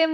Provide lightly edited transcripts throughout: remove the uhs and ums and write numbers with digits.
Seja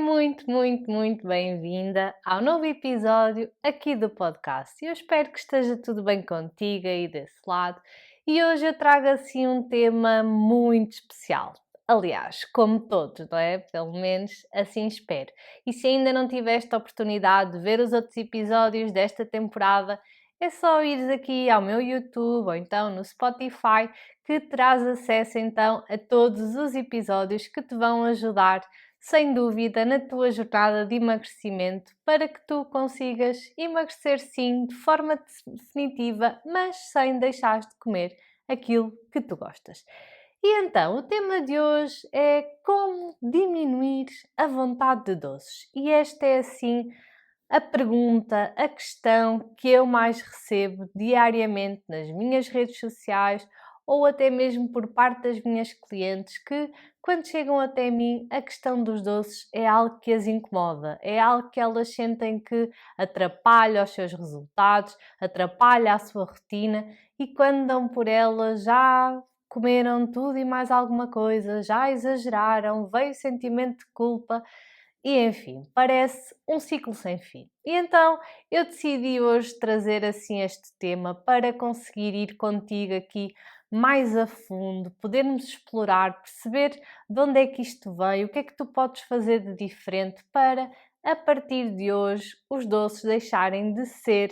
muito bem-vinda ao novo episódio aqui do podcast. Eu espero que esteja tudo bem contigo aí desse lado e hoje eu trago assim um tema muito especial. Aliás, como todos, não é? Pelo menos assim espero. E se ainda não tiveste a oportunidade de ver os outros episódios desta temporada, é só ires aqui ao meu YouTube ou então no Spotify que terás acesso então a todos os episódios que te vão ajudar sem dúvida, na tua jornada de emagrecimento para que tu consigas emagrecer sim, de forma definitiva, mas sem deixar de comer aquilo que tu gostas. E então, o tema de hoje é como diminuir a vontade de doces. E esta é assim a pergunta, a questão que eu mais recebo diariamente nas minhas redes sociais ou até mesmo por parte das minhas clientes que, quando chegam até mim, a questão dos doces é algo que as incomoda, é algo que elas sentem que atrapalha os seus resultados, atrapalha a sua rotina e quando dão por elas já comeram tudo e mais alguma coisa, já exageraram, veio o sentimento de culpa e enfim, parece um ciclo sem fim. E então eu decidi hoje trazer assim este tema para conseguir ir contigo aqui mais a fundo, podermos explorar, perceber de onde é que isto veio, o que é que tu podes fazer de diferente para, a partir de hoje, os doces deixarem de ser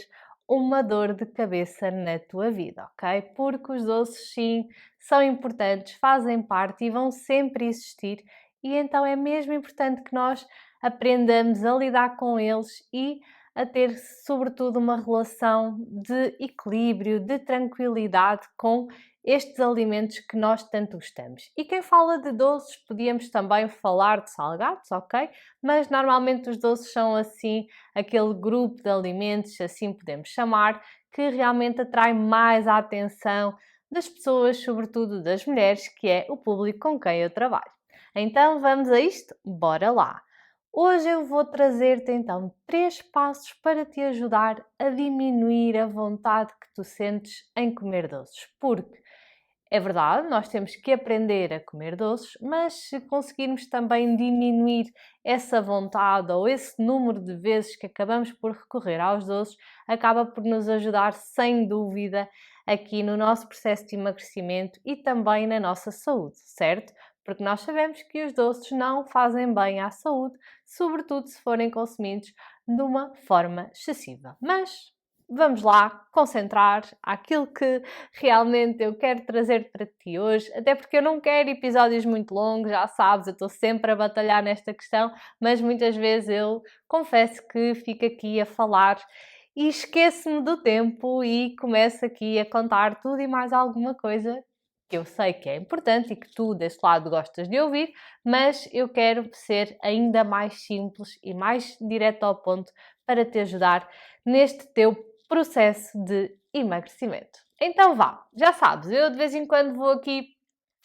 uma dor de cabeça na tua vida, ok? Porque os doces, sim, são importantes, fazem parte e vão sempre existir, e então é mesmo importante que nós aprendamos a lidar com eles e a ter, sobretudo, uma relação de equilíbrio, de tranquilidade com estes alimentos que nós tanto gostamos. E quem fala de doces, podíamos também falar de salgados, ok? Mas normalmente os doces são assim, aquele grupo de alimentos, assim podemos chamar, que realmente atrai mais a atenção das pessoas, sobretudo das mulheres, que é o público com quem eu trabalho. Então vamos a isto? Bora lá! Hoje eu vou trazer-te então 3 passos para te ajudar a diminuir a vontade que tu sentes em comer doces. Porque é verdade, nós temos que aprender a comer doces, mas se conseguirmos também diminuir essa vontade ou esse número de vezes que acabamos por recorrer aos doces, acaba por nos ajudar sem dúvida aqui no nosso processo de emagrecimento e também na nossa saúde, certo? Porque nós sabemos que os doces não fazem bem à saúde, sobretudo se forem consumidos de uma forma excessiva. Mas vamos lá concentrar aquilo que realmente eu quero trazer para ti hoje, até porque eu não quero episódios muito longos, já sabes, eu estou sempre a batalhar nesta questão, mas muitas vezes eu confesso que fico aqui a falar e esqueço-me do tempo e começo aqui a contar tudo e mais alguma coisa que eu sei que é importante e que tu deste lado gostas de ouvir, mas eu quero ser ainda mais simples e mais direto ao ponto para te ajudar neste teu processo de emagrecimento. Então vá, já sabes, eu de vez em quando vou aqui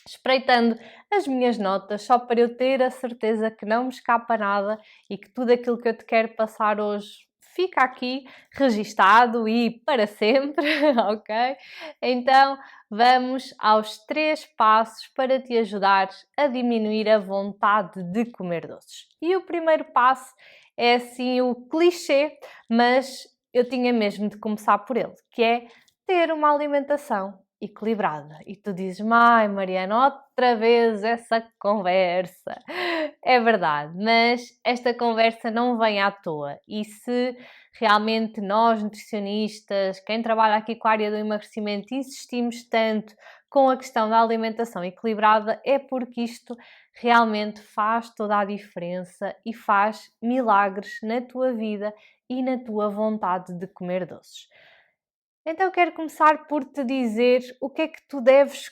espreitando as minhas notas só para eu ter a certeza que não me escapa nada e que tudo aquilo que eu te quero passar hoje fica aqui registado e para sempre, ok? Então vamos aos 3 passos para te ajudar a diminuir a vontade de comer doces. E o primeiro passo é assim o clichê, mas eu tinha mesmo de começar por ele, que é ter uma alimentação equilibrada. E tu dizes, ai Mariana, outra vez essa conversa. É verdade, mas esta conversa não vem à toa. E se realmente nós, nutricionistas, quem trabalha aqui com a área do emagrecimento, insistimos tanto com a questão da alimentação equilibrada, é porque isto realmente faz toda a diferença e faz milagres na tua vida e na tua vontade de comer doces. Então quero começar por te dizer o que é que tu deves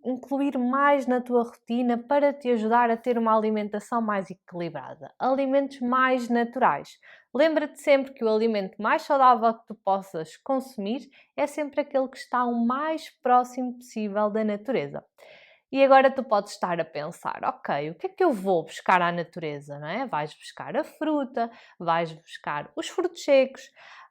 incluir mais na tua rotina para te ajudar a ter uma alimentação mais equilibrada. Alimentos mais naturais. Lembra-te sempre que o alimento mais saudável que tu possas consumir é sempre aquele que está o mais próximo possível da natureza. E agora tu podes estar a pensar, ok, o que é que eu vou buscar à natureza, não é? Vais buscar a fruta, vais buscar os frutos secos,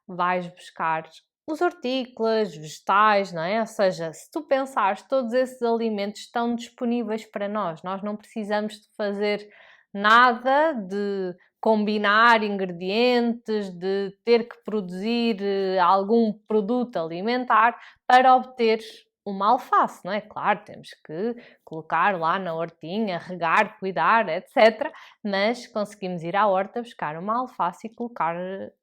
vais buscar os hortícolas, vegetais, não é? Ou seja, se tu pensares, todos esses alimentos estão disponíveis para nós. Nós não precisamos de fazer nada de combinar ingredientes, de ter que produzir algum produto alimentar para obter uma alface, não é? Claro, temos que colocar lá na hortinha, regar, cuidar, etc. Mas conseguimos ir à horta buscar uma alface e colocar,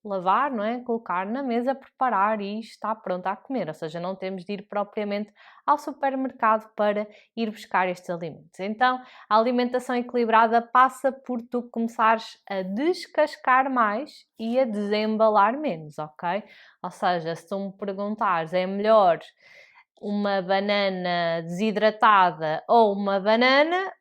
lavar, não é? Colocar na mesa, preparar e está pronta a comer. Ou seja, não temos de ir propriamente ao supermercado para ir buscar estes alimentos. Então, a alimentação equilibrada passa por tu começares a descascar mais e a desembalar menos, ok? Ou seja, se tu me perguntares, é melhor uma banana desidratada ou uma banana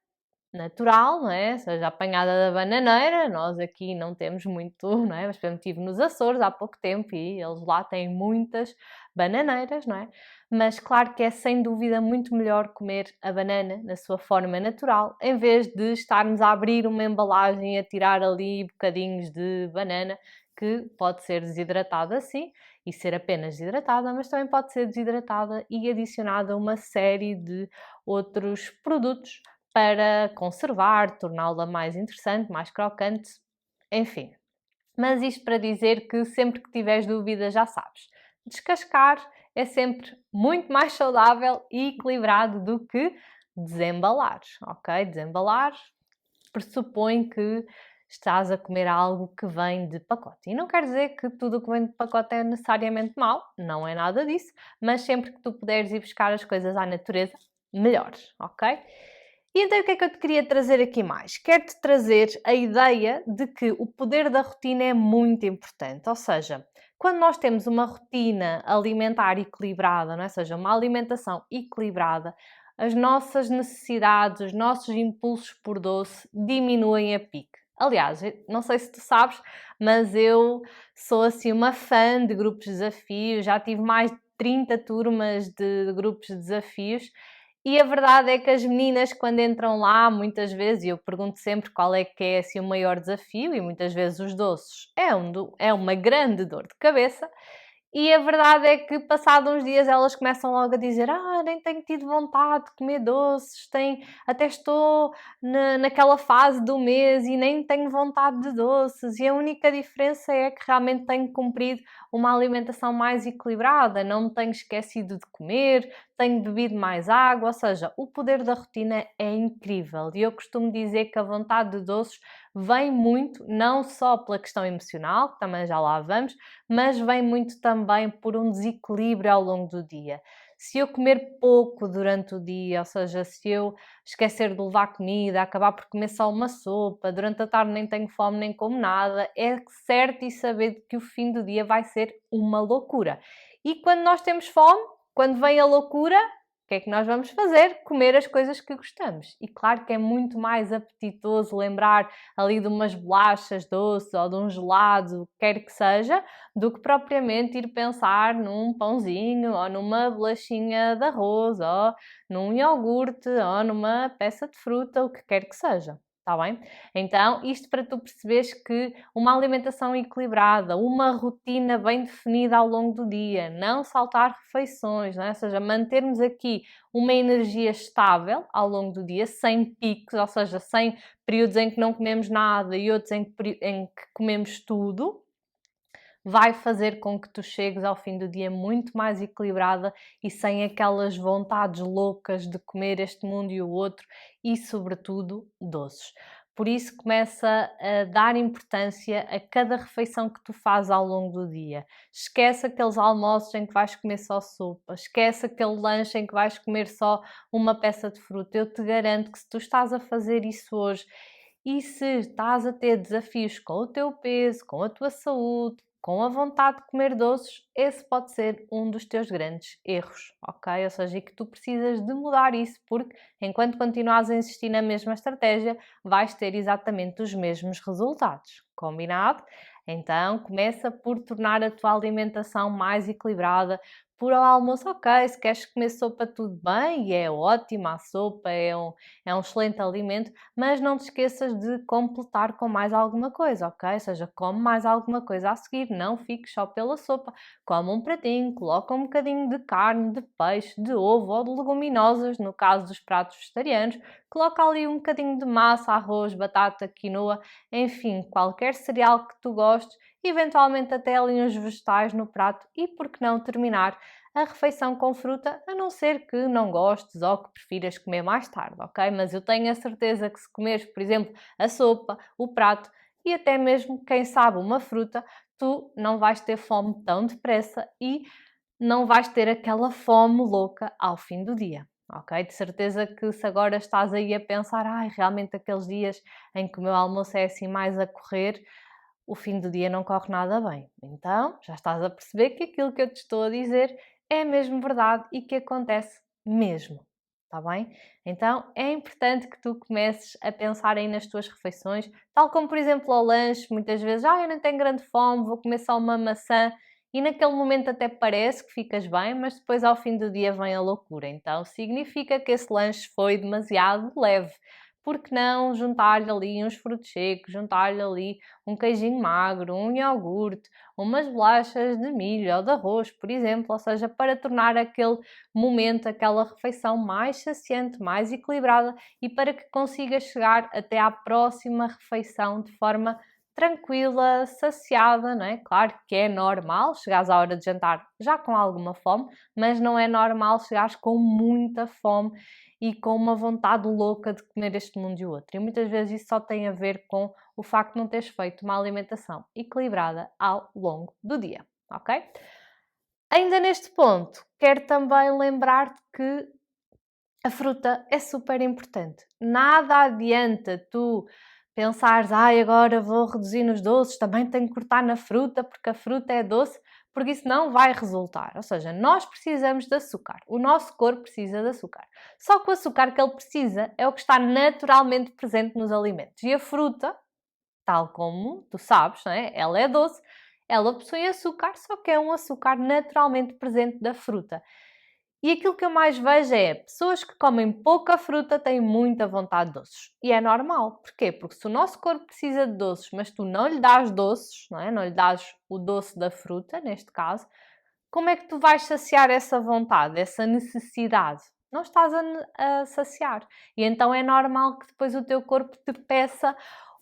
natural, não é? Ou seja, apanhada da bananeira, nós aqui não temos muito, não é? Mas, por exemplo, estive nos Açores há pouco tempo e eles lá têm muitas bananeiras, não é? Mas claro que é sem dúvida muito melhor comer a banana na sua forma natural, em vez de estarmos a abrir uma embalagem e a tirar ali bocadinhos de banana, que pode ser desidratada sim, e ser apenas desidratada, mas também pode ser desidratada e adicionada uma série de outros produtos para conservar, torná-la mais interessante, mais crocante, enfim. Mas isto para dizer que sempre que tiveres dúvidas já sabes, descascar é sempre muito mais saudável e equilibrado do que desembalar, ok? Desembalar pressupõe que estás a comer algo que vem de pacote. E não quer dizer que tudo o que vem de pacote é necessariamente mau, não é nada disso, mas sempre que tu puderes ir buscar as coisas à natureza, melhor, ok? E então o que é que eu te queria trazer aqui mais? Quero-te trazer a ideia de que o poder da rotina é muito importante, ou seja, quando nós temos uma rotina alimentar equilibrada, não é? Ou seja, uma alimentação equilibrada, as nossas necessidades, os nossos impulsos por doce diminuem a pique. Aliás, não sei se tu sabes, mas eu sou assim uma fã de grupos de desafios, já tive mais de 30 turmas de grupos de desafios e a verdade é que as meninas, quando entram lá, muitas vezes, e eu pergunto sempre qual é que é assim, o maior desafio, e muitas vezes os doces é uma grande dor de cabeça, e a verdade é que, passados uns dias, elas começam logo a dizer: nem tenho tido vontade de comer doces, até estou naquela fase do mês e nem tenho vontade de doces. E a única diferença é que realmente tenho cumprido uma alimentação mais equilibrada, não me tenho esquecido de comer, tenho bebido mais água. Ou seja, o poder da rotina é incrível. E eu costumo dizer que a vontade de doces vem muito, não só pela questão emocional, que também já lá vamos, mas vem muito também por um desequilíbrio ao longo do dia. Se eu comer pouco durante o dia, ou seja, se eu esquecer de levar comida, acabar por comer só uma sopa, durante a tarde nem tenho fome nem como nada, é certo e saber que o fim do dia vai ser uma loucura. E quando nós temos fome, quando vem a loucura, o que é que nós vamos fazer? Comer as coisas que gostamos. E claro que é muito mais apetitoso lembrar ali de umas bolachas doces ou de um gelado, quer que seja, do que propriamente ir pensar num pãozinho ou numa bolachinha de arroz ou num iogurte ou numa peça de fruta, o que quer que seja. Está bem? Então, isto para tu perceberes que uma alimentação equilibrada, uma rotina bem definida ao longo do dia, não saltar refeições, não é? Ou seja, mantermos aqui uma energia estável ao longo do dia, sem picos, ou seja, sem períodos em que não comemos nada e outros em que comemos tudo, vai fazer com que tu chegues ao fim do dia muito mais equilibrada e sem aquelas vontades loucas de comer este mundo e o outro e, sobretudo, doces. Por isso, começa a dar importância a cada refeição que tu fazes ao longo do dia. Esquece aqueles almoços em que vais comer só sopa, esquece aquele lanche em que vais comer só uma peça de fruta. Eu te garanto que se tu estás a fazer isso hoje e se estás a ter desafios com o teu peso, com a tua saúde, com a vontade de comer doces, esse pode ser um dos teus grandes erros, ok? Ou seja, e que tu precisas de mudar isso, porque enquanto continuares a insistir na mesma estratégia, vais ter exatamente os mesmos resultados. Combinado? Então, começa por tornar a tua alimentação mais equilibrada, por ao almoço, ok, se queres comer sopa, tudo bem, e é ótima a sopa, é um excelente alimento, mas não te esqueças de completar com mais alguma coisa, ok? Ou seja, come mais alguma coisa a seguir, não fiques só pela sopa. Come um pratinho, coloca um bocadinho de carne, de peixe, de ovo ou de leguminosas, no caso dos pratos vegetarianos, coloca ali um bocadinho de massa, arroz, batata, quinoa, enfim, qualquer cereal que tu gostes, eventualmente até ali uns vegetais no prato e, por que não, terminar a refeição com fruta, a não ser que não gostes ou que prefiras comer mais tarde, ok? Mas eu tenho a certeza que se comeres, por exemplo, a sopa, o prato e até mesmo, quem sabe, uma fruta, tu não vais ter fome tão depressa e não vais ter aquela fome louca ao fim do dia. Ok? De certeza que se agora estás aí a pensar, ai, realmente aqueles dias em que o meu almoço é assim mais a correr, o fim do dia não corre nada bem. Então, já estás a perceber que aquilo que eu te estou a dizer é mesmo verdade e que acontece mesmo. Está bem? Então, é importante que tu comeces a pensar aí nas tuas refeições, tal como, por exemplo, ao lanche, muitas vezes, eu não tenho grande fome, vou comer só uma maçã, e naquele momento até parece que ficas bem, mas depois ao fim do dia vem a loucura. Então significa que esse lanche foi demasiado leve. Por que não juntar-lhe ali uns frutos secos, juntar-lhe ali um queijinho magro, um iogurte, umas bolachas de milho ou de arroz, por exemplo, ou seja, para tornar aquele momento, aquela refeição mais saciante, mais equilibrada e para que consigas chegar até à próxima refeição de forma tranquila, saciada, não é? Claro que é normal chegares à hora de jantar já com alguma fome, mas não é normal chegares com muita fome e com uma vontade louca de comer este mundo e o outro. E muitas vezes isso só tem a ver com o facto de não teres feito uma alimentação equilibrada ao longo do dia, ok? Ainda neste ponto, quero também lembrar-te que a fruta é super importante. Nada adianta tu pensares, agora vou reduzir nos doces, também tenho que cortar na fruta porque a fruta é doce, porque isso não vai resultar. Ou seja, nós precisamos de açúcar. O nosso corpo precisa de açúcar. Só que o açúcar que ele precisa é o que está naturalmente presente nos alimentos. E a fruta, tal como tu sabes, não é? Ela é doce, ela possui açúcar, só que é um açúcar naturalmente presente da fruta. E aquilo que eu mais vejo é pessoas que comem pouca fruta têm muita vontade de doces. E é normal. Porquê? Porque se o nosso corpo precisa de doces, mas tu não lhe dás doces, não é? Não lhe dás o doce da fruta, neste caso, como é que tu vais saciar essa vontade, essa necessidade? Não estás a saciar. E então é normal que depois o teu corpo te peça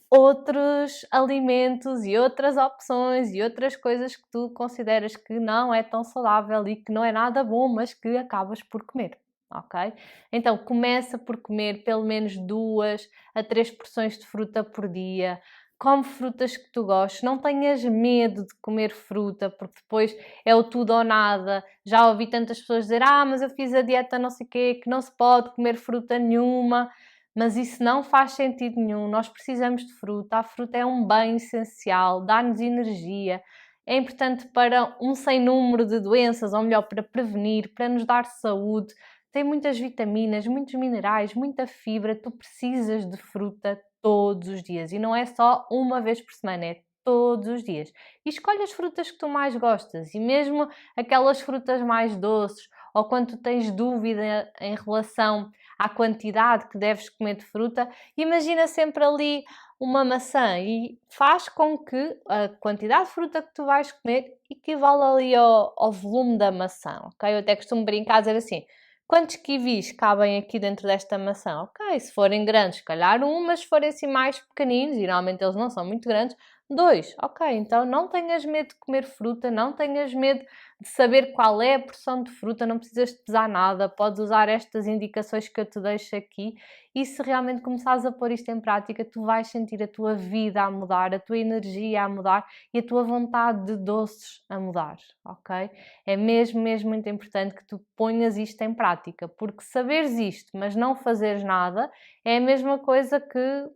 outros alimentos e outras opções e outras coisas que tu consideras que não é tão saudável e que não é nada bom, mas que acabas por comer, ok? Então começa por comer pelo menos 2 a 3 porções de fruta por dia. Come frutas que tu gostes, não tenhas medo de comer fruta, porque depois é o tudo ou nada. Já ouvi tantas pessoas dizer: mas eu fiz a dieta não sei o quê, que não se pode comer fruta nenhuma. Mas isso não faz sentido nenhum. Nós precisamos de fruta. A fruta é um bem essencial, dá-nos energia. É importante para um sem número de doenças, ou melhor, para prevenir, para nos dar saúde. Tem muitas vitaminas, muitos minerais, muita fibra. Tu precisas de fruta todos os dias. E não é só uma vez por semana, é todos os dias. E escolhe as frutas que tu mais gostas. E mesmo aquelas frutas mais doces, ou quando tu tens dúvida em relação à quantidade que deves comer de fruta, imagina sempre ali uma maçã e faz com que a quantidade de fruta que tu vais comer equivale ali ao volume da maçã, ok? Eu até costumo brincar, dizer assim, quantos kiwis cabem aqui dentro desta maçã? Ok, se forem grandes, se calhar um, mas se forem assim mais pequeninos, e normalmente eles não são muito grandes, dois. Ok, então não tenhas medo de comer fruta, não tenhas medo de saber qual é a porção de fruta, não precisas de pesar nada, podes usar estas indicações que eu te deixo aqui e se realmente começares a pôr isto em prática, tu vais sentir a tua vida a mudar, a tua energia a mudar e a tua vontade de doces a mudar, ok? É mesmo, mesmo muito importante que tu ponhas isto em prática, porque saberes isto, mas não fazeres nada, é a mesma coisa que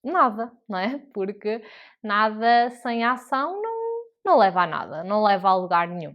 nada, não é? Porque nada sem ação não leva a nada, não leva a lugar nenhum.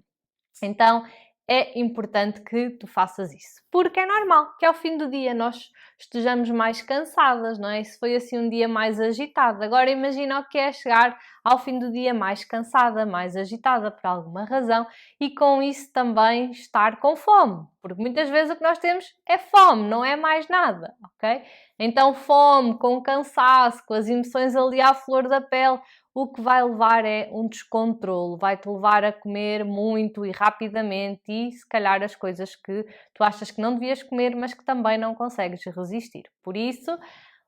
Então é importante que tu faças isso. Porque é normal que ao fim do dia nós estejamos mais cansadas, não é? Se foi assim um dia mais agitado. Agora imagina o que é chegar ao fim do dia mais cansada, mais agitada por alguma razão e com isso também estar com fome. Porque muitas vezes o que nós temos é fome, não é mais nada, ok? Então fome, com cansaço, com as emoções ali à flor da pele, o que vai levar é um descontrole, vai-te levar a comer muito e rapidamente e se calhar as coisas que tu achas que não devias comer, mas que também não consegues resistir. Por isso,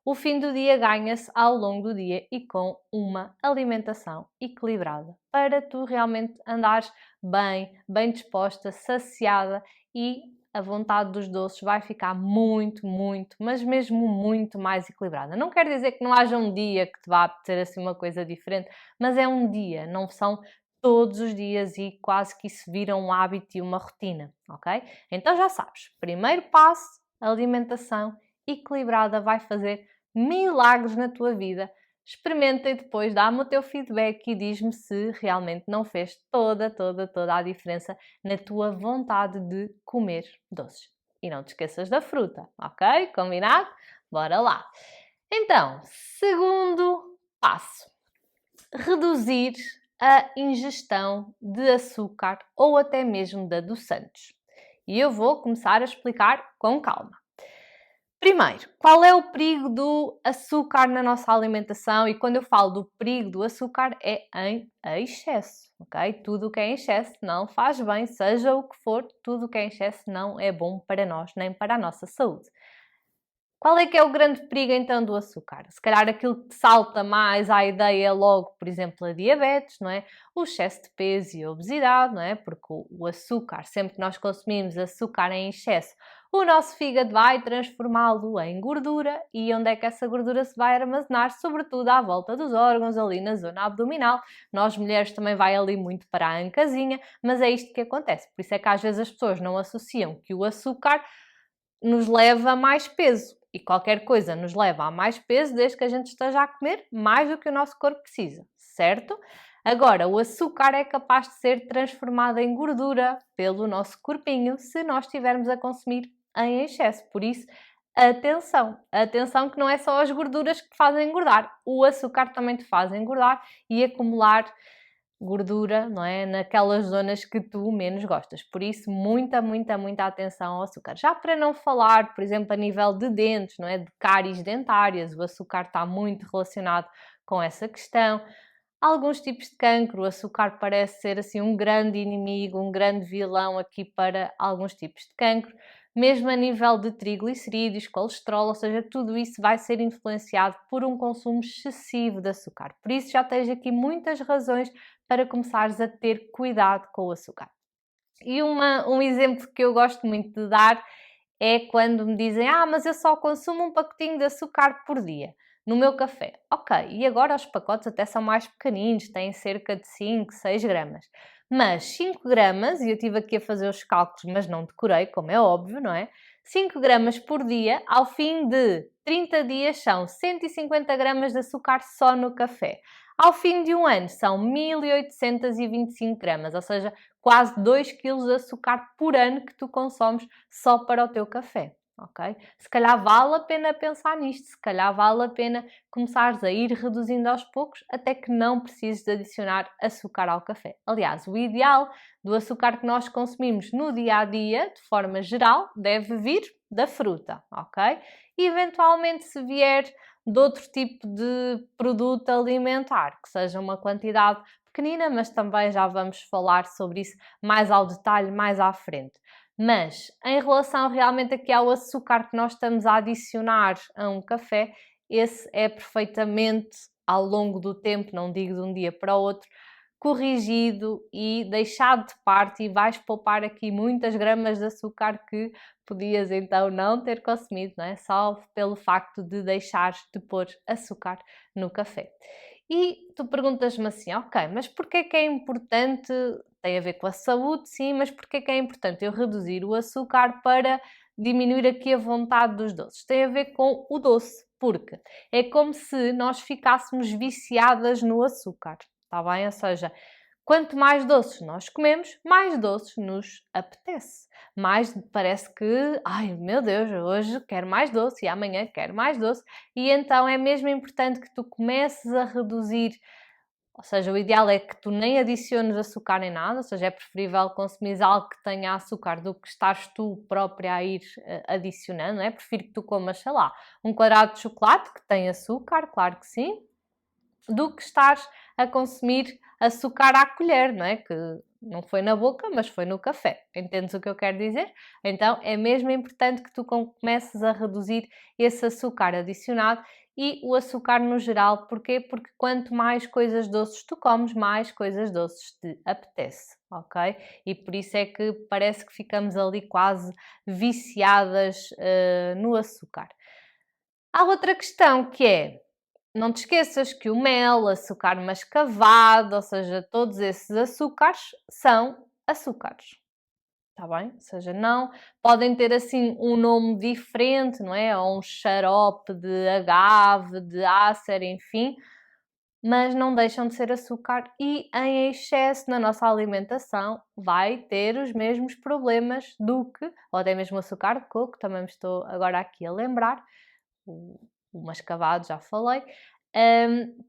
o fim do dia ganha-se ao longo do dia e com uma alimentação equilibrada, para tu realmente andares bem disposta, saciada e a vontade dos doces vai ficar muito, mas mesmo muito mais equilibrada. Não quer dizer que não haja um dia que te vá apetecer assim uma coisa diferente, mas é um dia, não são todos os dias e quase que isso vira um hábito e uma rotina, ok? Então já sabes, primeiro passo, alimentação equilibrada vai fazer milagres na tua vida. Experimenta e depois dá-me o teu feedback e diz-me se realmente não fez toda a diferença na tua vontade de comer doces. E não te esqueças da fruta, ok? Combinado? Bora lá! Então, segundo passo, reduzir a ingestão de açúcar ou até mesmo de adoçantes. E eu vou começar a explicar com calma. Primeiro, qual é o perigo do açúcar na nossa alimentação? E quando eu falo do perigo do açúcar é em excesso, ok? Tudo o que é em excesso não faz bem, seja o que for, tudo o que é em excesso não é bom para nós, nem para a nossa saúde. Qual é que é o grande perigo então do açúcar? Se calhar aquilo que te salta mais à ideia é logo, por exemplo, a diabetes, não é? O excesso de peso e a obesidade, não é? Porque o açúcar, sempre que nós consumimos açúcar em excesso, o nosso fígado vai transformá-lo em gordura e onde é que essa gordura se vai armazenar? Sobretudo à volta dos órgãos, ali na zona abdominal. Nós mulheres também vai ali muito para a ancazinha, mas é isto que acontece. Por isso é que às vezes as pessoas não associam que o açúcar nos leva a mais peso. E qualquer coisa nos leva a mais peso desde que a gente esteja a comer mais do que o nosso corpo precisa, certo? Agora, o açúcar é capaz de ser transformado em gordura pelo nosso corpinho se nós estivermos a consumir em excesso. Por isso, atenção que não é só as gorduras que te fazem engordar, o açúcar também te faz engordar e acumular gordura, não é? Naquelas zonas que tu menos gostas. Por isso, muita atenção ao açúcar. Já para não falar, por exemplo, a nível de dentes, não é? De cáries dentárias, o açúcar está muito relacionado com essa questão. Alguns tipos de cancro, o açúcar parece ser assim um grande inimigo, um grande vilão aqui para alguns tipos de cancro. Mesmo a nível de triglicerídeos, colesterol, ou seja, tudo isso vai ser influenciado por um consumo excessivo de açúcar. Por isso já tens aqui muitas razões para começares a ter cuidado com o açúcar. E um exemplo que eu gosto muito de dar é quando me dizem: mas eu só consumo um pacotinho de açúcar por dia no meu café. Ok, e agora os pacotes até são mais pequeninos, têm cerca de 5, 6 gramas. Mas 5 gramas, e eu estive aqui a fazer os cálculos, mas não decorei, como é óbvio, não é? 5 gramas por dia, ao fim de 30 dias, são 150 gramas de açúcar só no café. Ao fim de um ano, são 1825 gramas, ou seja, quase 2 kg de açúcar por ano que tu consomes só para o teu café. Ok? Se calhar vale a pena pensar nisto, se calhar vale a pena começares a ir reduzindo aos poucos até que não precises de adicionar açúcar ao café. Aliás, o ideal do açúcar que nós consumimos no dia a dia, de forma geral, deve vir da fruta, ok? E eventualmente, se vier de outro tipo de produto alimentar, que seja uma quantidade pequenina, mas também já vamos falar sobre isso mais ao detalhe, mais à frente. Mas, em relação realmente aqui ao açúcar que nós estamos a adicionar a um café, esse é perfeitamente, ao longo do tempo, não digo de um dia para o outro, corrigido e deixado de parte, e vais poupar aqui muitas gramas de açúcar que podias então não ter consumido, não é? Só pelo facto de deixares de pôr açúcar no café. E tu perguntas-me assim, ok, mas porquê que é importante, tem a ver com a saúde, sim, mas porquê que é importante eu reduzir o açúcar para diminuir aqui a vontade dos doces? Tem a ver com o doce, porque é como se nós ficássemos viciadas no açúcar, está bem? Ou seja, Quanto mais doces nós comemos, mais doces nos apetece. Mais parece que, ai meu Deus, hoje quero mais doce e amanhã quero mais doce. E então é mesmo importante que tu comeces a reduzir, ou seja, o ideal é que tu nem adiciones açúcar nem nada, ou seja, é preferível consumir algo que tenha açúcar do que estás tu própria a ir adicionando, não é? Prefiro que tu comas, sei lá, um quadrado de chocolate que tem açúcar, claro que sim, do que estares a consumir açúcar à colher, não é? Que não foi na boca, mas foi no café. Entendes o que eu quero dizer? Então é mesmo importante que tu comeces a reduzir esse açúcar adicionado e o açúcar no geral. Porquê? Porque quanto mais coisas doces tu comes, mais coisas doces te apetece, ok? E por isso é que parece que ficamos ali quase viciadas no açúcar. Há outra questão que é, não te esqueças que o mel, açúcar mascavado, ou seja, todos esses açúcares são açúcares, está bem? Ou seja, não podem ter assim um nome diferente, não é? Ou um xarope de agave, de ácer, enfim, mas não deixam de ser açúcar e em excesso na nossa alimentação vai ter os mesmos problemas do que, ou até mesmo o açúcar de coco, também me estou agora aqui a lembrar, o, o mascavado já falei,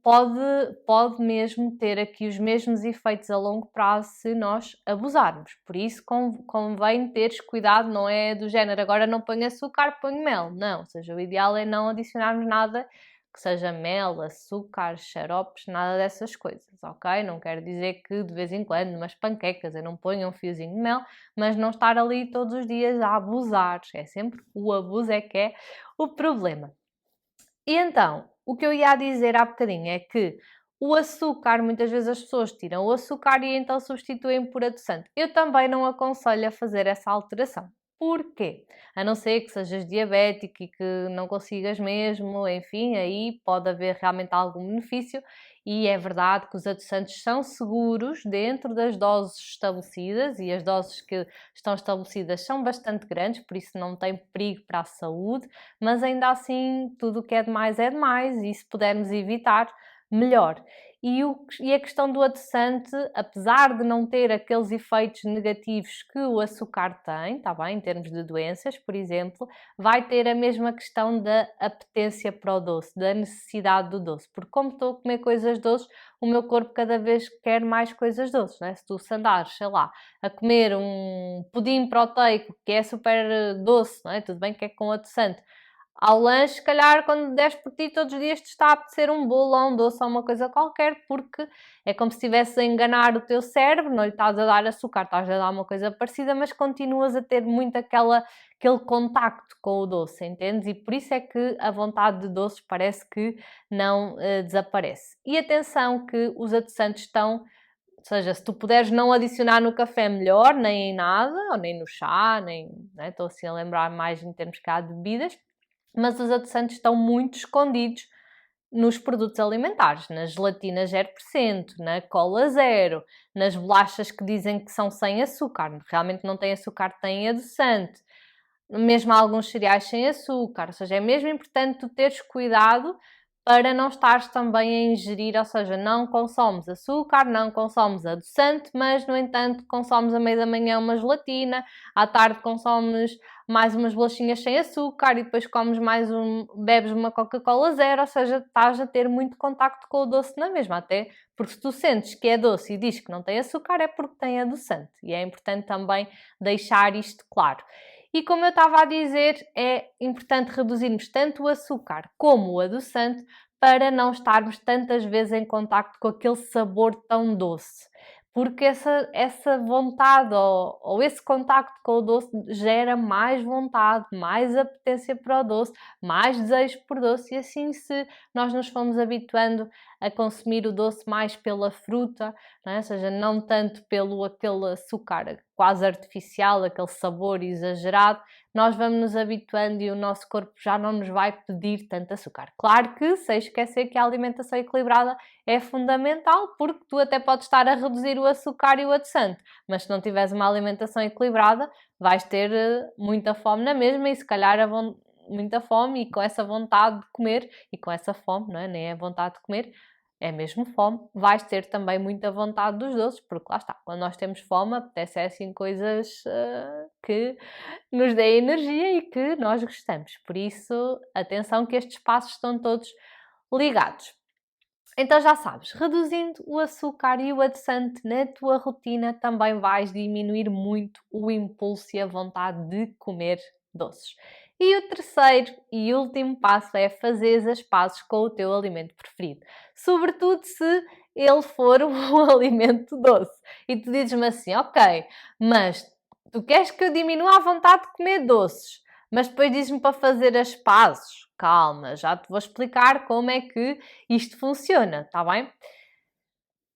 pode mesmo ter aqui os mesmos efeitos a longo prazo se nós abusarmos. Por isso convém teres cuidado, não é do género agora não ponho açúcar, ponho mel. Não, ou seja, o ideal é não adicionarmos nada que seja mel, açúcar, xaropes, nada dessas coisas, ok? Não quero dizer que de vez em quando, umas panquecas, eu não ponho um fiozinho de mel, mas não estar ali todos os dias a abusar. É sempre o abuso é que é o problema. E então, o que eu ia dizer há bocadinho é que o açúcar, muitas vezes as pessoas tiram o açúcar e então substituem por adoçante. Eu também não aconselho a fazer essa alteração. Porquê? A não ser que sejas diabético e que não consigas mesmo, enfim, aí pode haver realmente algum benefício e é verdade que os adoçantes são seguros dentro das doses estabelecidas e as doses que estão estabelecidas são bastante grandes, por isso não tem perigo para a saúde, mas ainda assim tudo o que é demais e se pudermos evitar, melhor. E a questão do adoçante, apesar de não ter aqueles efeitos negativos que o açúcar tem, está bem, em termos de doenças, por exemplo, vai ter a mesma questão da apetência para o doce, da necessidade do doce, porque como estou a comer coisas doces, o meu corpo cada vez quer mais coisas doces, não é? Se tu andares, sei lá, a comer um pudim proteico que é super doce, não é? Tudo bem que é com adoçante, ao lanche, se calhar, quando des por ti, todos os dias te está a apetecer um bolo ou um doce ou uma coisa qualquer, porque é como se estivesse a enganar o teu cérebro, não lhe estás a dar açúcar, estás a dar uma coisa parecida, mas continuas a ter muito aquele contacto com o doce, entendes? E por isso é que a vontade de doces parece que não desaparece. E atenção que os adoçantes estão, ou seja, se tu puderes não adicionar no café, melhor, nem em nada, ou nem no chá, nem, né? Estou assim a lembrar mais em termos cá de bebidas, mas os adoçantes estão muito escondidos nos produtos alimentares, na gelatina 0%, na cola zero, nas bolachas que dizem que são sem açúcar, realmente não têm açúcar, têm adoçante, mesmo alguns cereais sem açúcar, ou seja, é mesmo importante tu teres cuidado para não estares também a ingerir, ou seja, não consomes açúcar, não consomes adoçante, mas no entanto consomes à meia da manhã uma gelatina, à tarde consomes mais umas bolachinhas sem açúcar e depois comes bebes uma Coca-Cola zero, ou seja, estás a ter muito contacto com o doce na mesma, até porque se tu sentes que é doce e dizes que não tem açúcar é porque tem adoçante e é importante também deixar isto claro. E como eu estava a dizer, é importante reduzirmos tanto o açúcar como o adoçante para não estarmos tantas vezes em contacto com aquele sabor tão doce. Porque essa vontade ou esse contacto com o doce gera mais vontade, mais apetência para o doce, mais desejo por doce, e assim, se nós nos formos habituando a consumir o doce mais pela fruta, não é? Ou seja, não tanto pelo aquele açúcar quase artificial, aquele sabor exagerado, nós vamos nos habituando e o nosso corpo já não nos vai pedir tanto açúcar. Claro que, sem esquecer que a alimentação equilibrada é fundamental, porque tu até podes estar a reduzir o açúcar e o adoçante, mas se não tiveres uma alimentação equilibrada, vais ter muita fome na mesma e se calhar muita fome e com essa vontade de comer, e com essa fome, não é? Nem é vontade de comer, é mesmo fome, vais ter também muita vontade dos doces, porque lá está, quando nós temos fome, apetece assim coisas que nos deem energia e que nós gostamos. Por isso, atenção que estes passos estão todos ligados. Então já sabes, reduzindo o açúcar e o adoçante na tua rotina, também vais diminuir muito o impulso e a vontade de comer doces. E o terceiro e último passo é fazer as pazes com o teu alimento preferido. Sobretudo se ele for um alimento doce. E tu dizes-me assim, ok, mas tu queres que eu diminua a vontade de comer doces, mas depois dizes-me para fazer as pazes. Calma, já te vou explicar como é que isto funciona, está bem?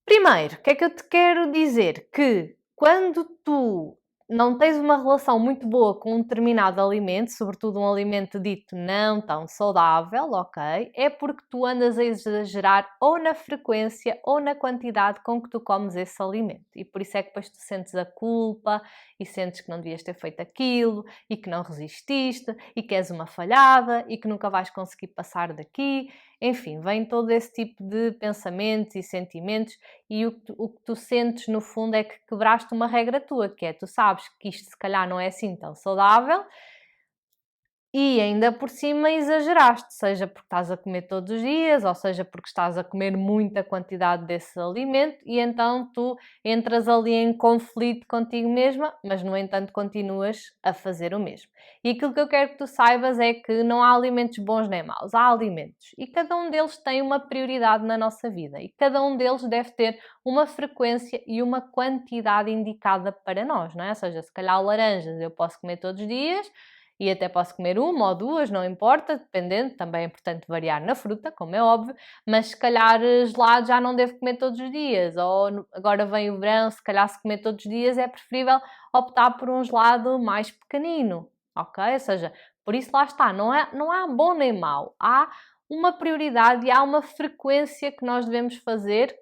Primeiro, o que é que eu te quero dizer? Que quando tu não tens uma relação muito boa com um determinado alimento, sobretudo um alimento dito não tão saudável, ok? É porque tu andas a exagerar ou na frequência ou na quantidade com que tu comes esse alimento. E por isso é que depois tu sentes a culpa e sentes que não devias ter feito aquilo e que não resististe e que és uma falhada e que nunca vais conseguir passar daqui. Enfim, vem todo esse tipo de pensamentos e sentimentos e o que tu sentes no fundo é que quebraste uma regra tua, que é tu sabes que isto se calhar não é assim tão saudável e ainda por cima exageraste, seja porque estás a comer todos os dias, ou seja porque estás a comer muita quantidade desse alimento e então tu entras ali em conflito contigo mesma, mas no entanto continuas a fazer o mesmo. E aquilo que eu quero que tu saibas é que não há alimentos bons nem maus, há alimentos e cada um deles tem uma prioridade na nossa vida e cada um deles deve ter uma frequência e uma quantidade indicada para nós, não é? Ou seja, se calhar laranjas eu posso comer todos os dias, e até posso comer uma ou duas, não importa, dependendo, também é importante variar na fruta, como é óbvio, mas se calhar gelado já não devo comer todos os dias, ou agora vem o verão, se calhar se comer todos os dias é preferível optar por um gelado mais pequenino, ok? Ou seja, por isso lá está, não há bom nem mau, há uma prioridade e há uma frequência que nós devemos fazer,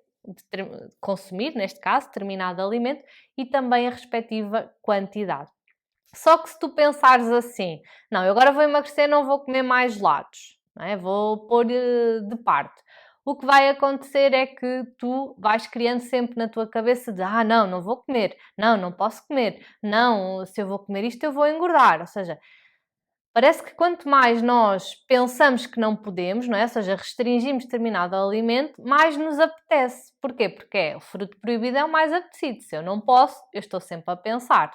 consumir, neste caso, determinado alimento, e também a respectiva quantidade. Só que se tu pensares assim, não, eu agora vou emagrecer, não vou comer mais gelados, não é? Vou pôr de parte. O que vai acontecer é que tu vais criando sempre na tua cabeça de não, não vou comer, não, não posso comer, não, se eu vou comer isto eu vou engordar. Ou seja, parece que quanto mais nós pensamos que não podemos, não é? Ou seja, restringimos determinado alimento, mais nos apetece. Porquê? Porque o fruto proibido é o mais apetecido. Se eu não posso, eu estou sempre a pensar.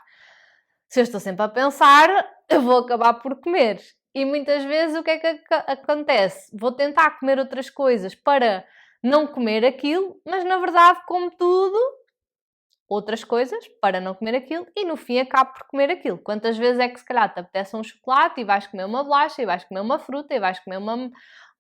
Se eu estou sempre a pensar, eu vou acabar por comer. E muitas vezes o que é que acontece? Vou tentar comer outras coisas para não comer aquilo, mas na verdade como tudo, outras coisas para não comer aquilo e no fim acabo por comer aquilo. Quantas vezes é que se calhar te apetece um chocolate e vais comer uma bolacha e vais comer uma fruta e vais comer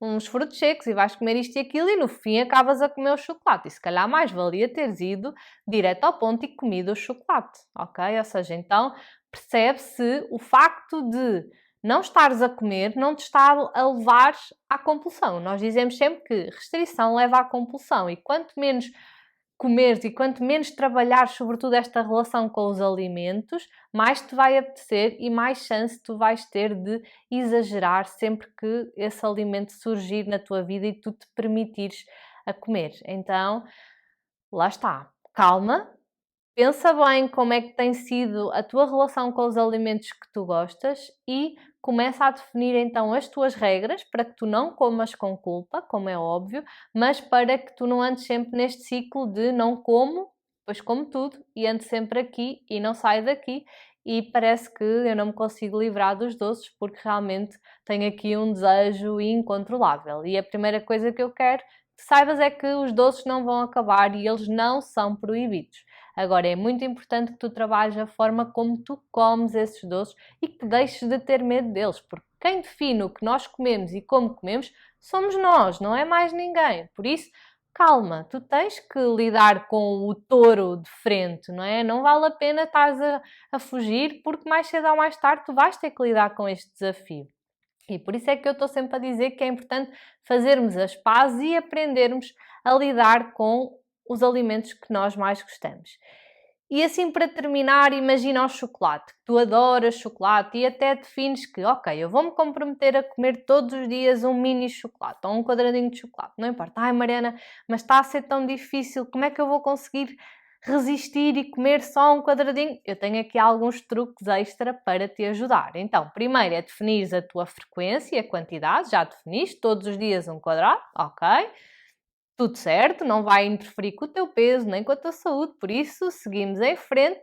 uns frutos secos e vais comer isto e aquilo e no fim acabas a comer o chocolate. E se calhar mais valia teres ido direto ao ponto e comido o chocolate, ok? Ou seja, então percebe-se o facto de não estares a comer não te está a levar à compulsão. Nós dizemos sempre que restrição leva à compulsão e quanto menos comeres e quanto menos trabalhares sobretudo esta relação com os alimentos, mais te vai apetecer e mais chance tu vais ter de exagerar sempre que esse alimento surgir na tua vida e tu te permitires a comer. Então, lá está. Calma, pensa bem como é que tem sido a tua relação com os alimentos que tu gostas e começa a definir então as tuas regras para que tu não comas com culpa, como é óbvio, mas para que tu não andes sempre neste ciclo de não como, depois como tudo e ando sempre aqui e não saio daqui e parece que eu não me consigo livrar dos doces porque realmente tenho aqui um desejo incontrolável. E a primeira coisa que eu quero que saibas é que os doces não vão acabar e eles não são proibidos. Agora, é muito importante que tu trabalhes a forma como tu comes esses doces e que deixes de ter medo deles, porque quem define o que nós comemos e como comemos somos nós, não é mais ninguém. Por isso, calma, tu tens que lidar com o touro de frente, não é? Não vale a pena estares a fugir, porque mais cedo ou mais tarde tu vais ter que lidar com este desafio. E por isso é que eu estou sempre a dizer que é importante fazermos as pazes e aprendermos a lidar com os alimentos que nós mais gostamos. E assim para terminar, imagina o chocolate, que tu adoras chocolate e até defines que, ok, eu vou-me comprometer a comer todos os dias um mini chocolate ou um quadradinho de chocolate, não importa. Ai Mariana, mas está a ser tão difícil, como é que eu vou conseguir resistir e comer só um quadradinho? Eu tenho aqui alguns truques extra para te ajudar. Então, primeiro é definir a tua frequência e a quantidade, já definiste, todos os dias um quadrado, ok? Tudo certo, não vai interferir com o teu peso nem com a tua saúde, por isso seguimos em frente.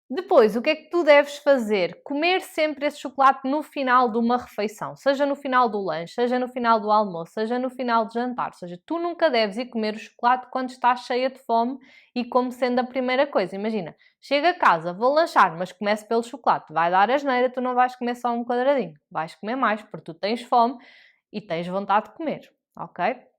Depois, o que é que tu deves fazer? Comer sempre esse chocolate no final de uma refeição, seja no final do lanche, seja no final do almoço, seja no final do jantar. Ou seja, tu nunca deves ir comer o chocolate quando estás cheia de fome e como sendo a primeira coisa. Imagina, chega a casa, vou lanchar, mas começo pelo chocolate. Vai dar asneira, tu não vais comer só um quadradinho. Vais comer mais, porque tu tens fome e tens vontade de comer, ok?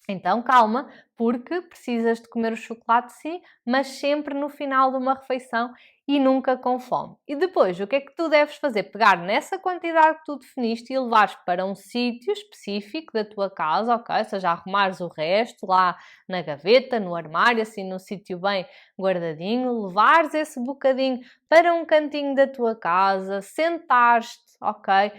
Então calma, porque precisas de comer o chocolate sim, mas sempre no final de uma refeição e nunca com fome. E depois, o que é que tu deves fazer? Pegar nessa quantidade que tu definiste e levares para um sítio específico da tua casa, ok? Ou seja, arrumares o resto lá na gaveta, no armário, assim num sítio bem guardadinho, levares esse bocadinho para um cantinho da tua casa, sentares-te, ok?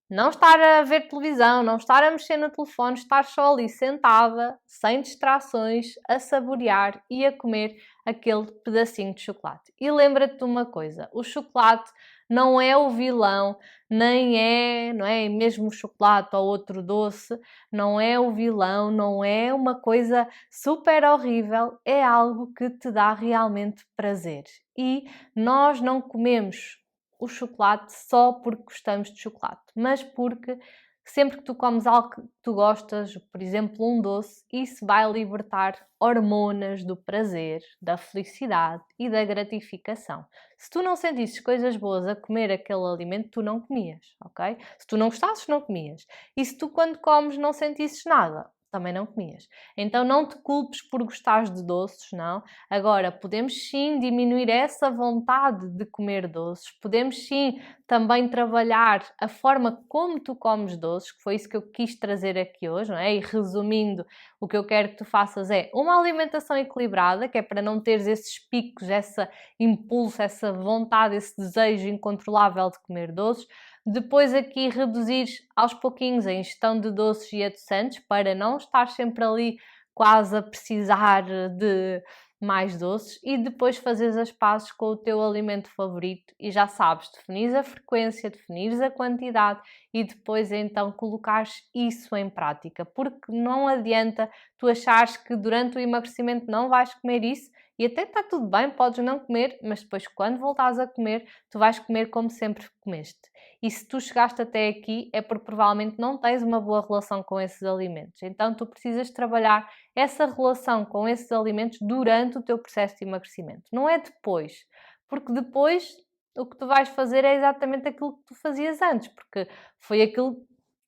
Não estar a ver televisão, não estar a mexer no telefone, estar só ali sentada, sem distrações, a saborear e a comer aquele pedacinho de chocolate. E lembra-te de uma coisa, o chocolate não é o vilão, nem é, não é? Mesmo o chocolate ou outro doce, não é o vilão, não é uma coisa super horrível, é algo que te dá realmente prazer. E nós não comemos o chocolate só porque gostamos de chocolate, mas porque sempre que tu comes algo que tu gostas, por exemplo, um doce, isso vai libertar hormonas do prazer, da felicidade e da gratificação. Se tu não sentisses coisas boas a comer aquele alimento, tu não comias, ok? Se tu não gostasses, não comias. E se tu, quando comes, não sentisses nada, também não comias. Então não te culpes por gostares de doces, não. Agora, podemos sim diminuir essa vontade de comer doces, podemos sim também trabalhar a forma como tu comes doces, que foi isso que eu quis trazer aqui hoje, não é? E resumindo, o que eu quero que tu faças é uma alimentação equilibrada, que é para não teres esses picos, esse impulso, essa vontade, esse desejo incontrolável de comer doces. Depois aqui reduzir aos pouquinhos a ingestão de doces e adoçantes para não estar sempre ali quase a precisar de mais doces e depois fazeres as pazes com o teu alimento favorito e já sabes, definires a frequência, definires a quantidade e depois então colocares isso em prática, porque não adianta tu achares que durante o emagrecimento não vais comer isso e até está tudo bem, podes não comer, mas depois quando voltares a comer, tu vais comer como sempre comeste. E se tu chegaste até aqui é porque provavelmente não tens uma boa relação com esses alimentos. Então tu precisas trabalhar essa relação com esses alimentos durante o teu processo de emagrecimento. Não é depois, porque depois o que tu vais fazer é exatamente aquilo que tu fazias antes, porque foi aquilo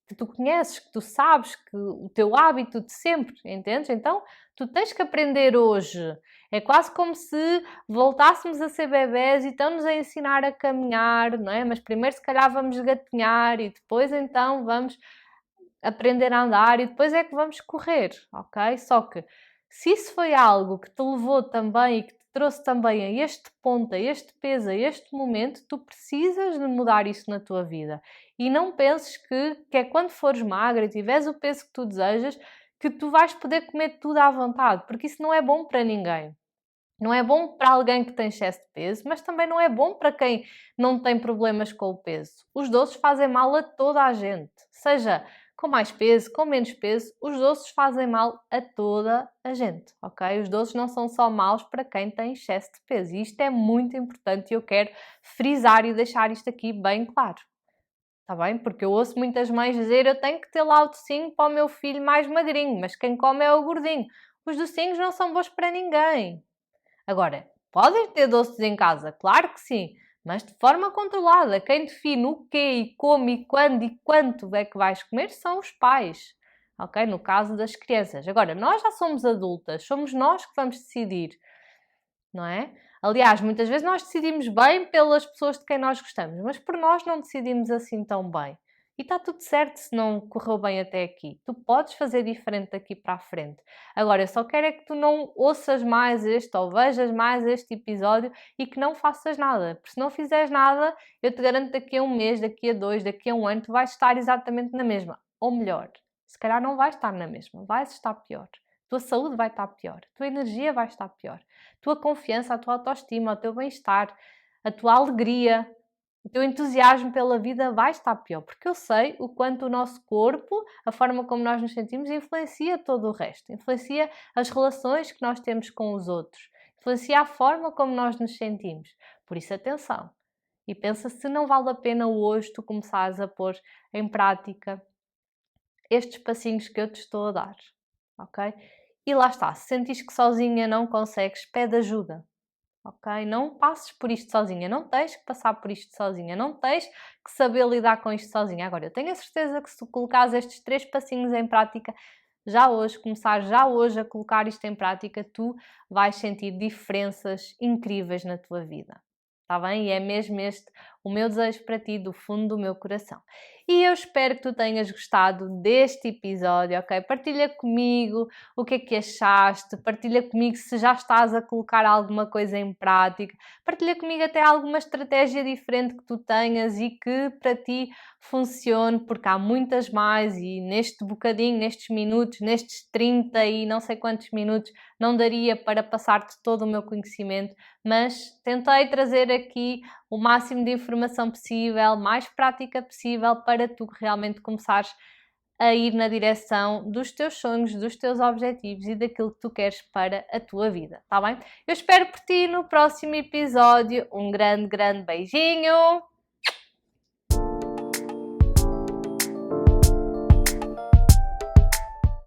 que tu conheces, que tu sabes, que o teu hábito de sempre, entendes? Então tu tens que aprender hoje. É quase como se voltássemos a ser bebés e estão-nos a ensinar a caminhar, não é? Mas primeiro se calhar vamos gatinhar e depois então vamos aprender a andar e depois é que vamos correr, ok? Só que se isso foi algo que te levou também e que te trouxe também a este ponto, a este peso, a este momento, tu precisas de mudar isso na tua vida. E não penses que é quando fores magra e tiveres o peso que tu desejas, que tu vais poder comer tudo à vontade, porque isso não é bom para ninguém. Não é bom para alguém que tem excesso de peso, mas também não é bom para quem não tem problemas com o peso. Os doces fazem mal a toda a gente, seja com mais peso, com menos peso, os doces fazem mal a toda a gente, ok? Os doces não são só maus para quem tem excesso de peso. E isto é muito importante e eu quero frisar e deixar isto aqui bem claro. Está bem? Porque eu ouço muitas mães dizer eu tenho que ter lá o docinho para o meu filho mais magrinho, mas quem come é o gordinho. Os docinhos não são bons para ninguém. Agora, podem ter doces em casa, claro que sim, mas de forma controlada. Quem define o quê e como e quando e quanto é que vais comer são os pais, ok? No caso das crianças. Agora, nós já somos adultas, somos nós que vamos decidir, não é? Aliás, muitas vezes nós decidimos bem pelas pessoas de quem nós gostamos, mas por nós não decidimos assim tão bem. E está tudo certo se não correu bem até aqui. Tu podes fazer diferente daqui para a frente. Agora, eu só quero é que tu não ouças mais este ou vejas mais este episódio e que não faças nada. Porque se não fizeres nada, eu te garanto daqui a um mês, daqui a 2, daqui a um ano, tu vais estar exatamente na mesma. Ou melhor, se calhar não vais estar na mesma, vais estar pior. A tua saúde vai estar pior, a tua energia vai estar pior, a tua confiança, a tua autoestima, o teu bem-estar, a tua alegria, o teu entusiasmo pela vida vai estar pior, porque eu sei o quanto o nosso corpo, a forma como nós nos sentimos, influencia todo o resto, influencia as relações que nós temos com os outros, influencia a forma como nós nos sentimos. Por isso, atenção. E pensa se não vale a pena hoje tu começares a pôr em prática estes passinhos que eu te estou a dar, ok? E lá está, se sentires que sozinha não consegues, pede ajuda. Ok? Não passes por isto sozinha, não tens que passar por isto sozinha, não tens que saber lidar com isto sozinha. Agora, eu tenho a certeza que se tu colocares estes 3 passinhos em prática, já hoje, começar já hoje a colocar isto em prática, tu vais sentir diferenças incríveis na tua vida. Está bem? E é mesmo este o meu desejo para ti, do fundo do meu coração. E eu espero que tu tenhas gostado deste episódio, ok? Partilha comigo o que é que achaste, partilha comigo se já estás a colocar alguma coisa em prática, partilha comigo até alguma estratégia diferente que tu tenhas e que para ti funcione, porque há muitas mais e neste bocadinho, nestes minutos, nestes 30 e não sei quantos minutos, não daria para passar-te todo o meu conhecimento, mas tentei trazer aqui o máximo de informação possível, mais prática possível, para tu realmente começares a ir na direção dos teus sonhos, dos teus objetivos e daquilo que tu queres para a tua vida, tá bem? Eu espero por ti no próximo episódio. Um grande, grande beijinho!